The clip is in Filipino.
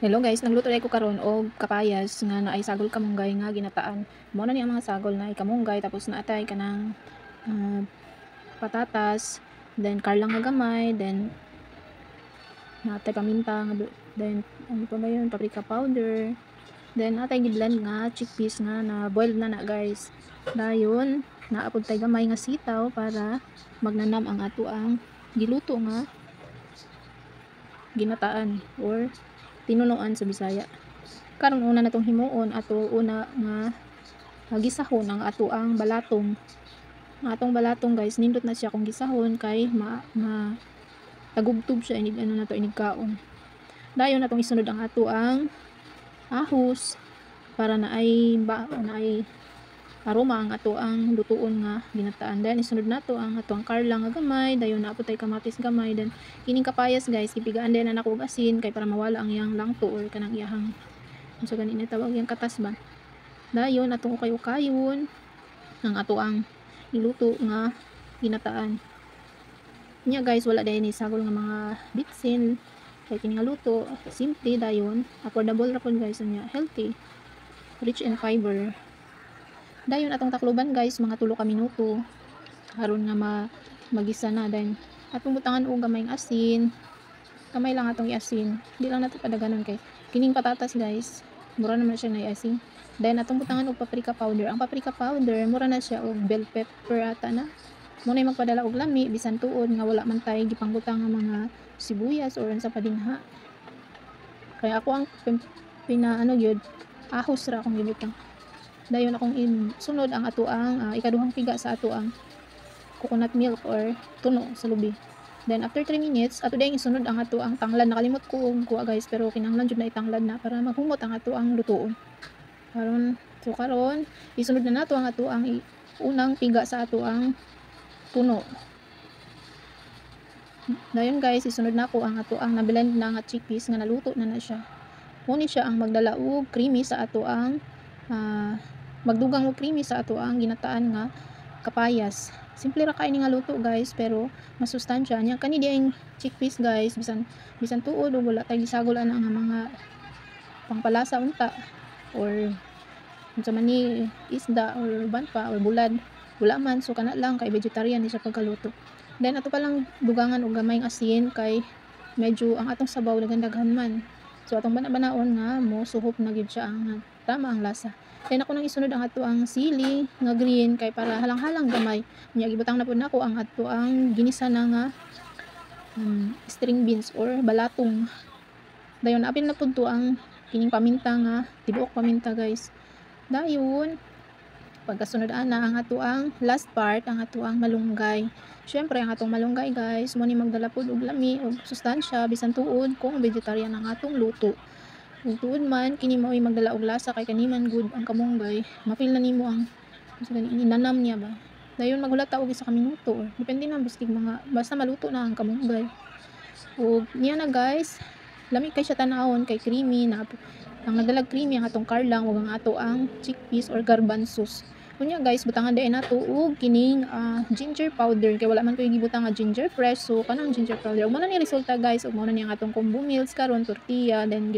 Hello guys, nagluto ko karon og kapayas nga naay sagol kamunggay nga ginataan. Mao na ni ang mga sagol na kamunggay tapos naatay kanang ah, patatas, then karlang nga gamay, then naatay paminta nga then ano pa ba yun, paprika powder. Then naatay giblend nga chickpeas nga na boiled na guys. Dayon naapod tay gamay nga sitaw para magnanam ang ato ang giluto nga ginataan or tinunuan sa Bisaya. Karon una natong himuon ato una nga gisahon ang ato ang balatong. Ang atong balatong guys, nindot na siya kung gisahon kay tagubtob siya inig ano na to inig kaon. Dayon natong isunod ang ato ang ahos para naay aroma ang ato ang lutuon nga ginataan. Then isunod nato ang ato ang karlang nga gamay, dayon naapod tay kamatis gamay, then kining kapayas guys ipigaan din na nako og asin kay para mawala ang iyang langto or kanang iyang unsa gani na tawag yang katas ba. Dayon atong ukay-ukayon ang ato ang niluto nga ginataan. Nya guys wala dayon ni sagol nga mga bitsin kay kini nga luto simple dayon affordable ra pud guys nya healthy, rich in fiber. Dayon atong takloban guys mga 3 ka minuto karon nga magisa na. Then atong butangan og gamayng asin, kamay lang atong iasin, di lang nato padaganon kay kining patatas guys mura naman siya na asin. Then atong butangan og paprika powder, ang paprika powder mura na siya og bell pepper ata na mo na magpadala og lami bisan tuod nga wala man tay gipangbutang nga mga sibuyas or unsa pa dinha. Kaya ako ang pinaano gyud ahos ra akong gibutang. Dayon akong sunod ang ato ang ikaduhang piga sa ato ang coconut milk or tuno sa lubi. Then after 3 minutes ato dayang isunod ang ato ang tanglad. Nakalimot ko og kuha guys pero kinahanglan jud na itanglad na para maghumot ang ato ang lutoon. Karon isunod na nato ang ato ang unang piga sa ato ang tuno. Dayon guys isunod nako ang ato ang nablend na nga chickpeas nga naluto na siya. Muni siya ang magdala og creamy sa ato ang magdugang og creamy sa ato ang ginataan nga kapayas. Simple ra kay ni nga luto guys pero masustansya nya kani diay chickpeas guys bisan tuod o wala tay gisagol ana nga mga pangpalasa unta or unsa man ni isda or banpa or bulad wala man, so kana lang kay vegetarian ni siya pagkaluto. Then ato pa lang dugangan og gamayng asin kay medyo ang atong sabaw daghan man, so atong bana-banaon nga mo suhop na gyud siya ang tama ang lasa. Then ako nang isunod ang ato ang sili nga green kay para halang-halang gamay. Nya gibutang na pud nako ang ato ang ginisa na nga string beans or balatong. Dayon apil na pud to ang kining paminta nga tibuok paminta guys. Dayon pagkasunod ana ang ato ang last part ang ato ang malunggay. Syempre ang atong malunggay guys mo ni magdala pud og lami og sustansya bisan tuod kung vegetarian ang atong luto. Ug tuod man kini mao'y magdala og lasa kay kaniman good ang kamunggay. Mafeel na nimo ang inanam niya ba. Dayon maghulat ta og isa ka minuto or depende na bistig mga basta maluto na ang kamunggay. Ug niya na guys lami kay siya tan-awon kay creamy na ang nagdalag creamy ang atong karlang ug ang ato ang chickpeas or garbanzos. Unya guys butangan day nato og kining ginger powder kay wala man koy gibutang nga ginger fresh, so kanang ginger powder ug mo na ni resulta guys ug mo na ni ang atong combo meals karon tortilla then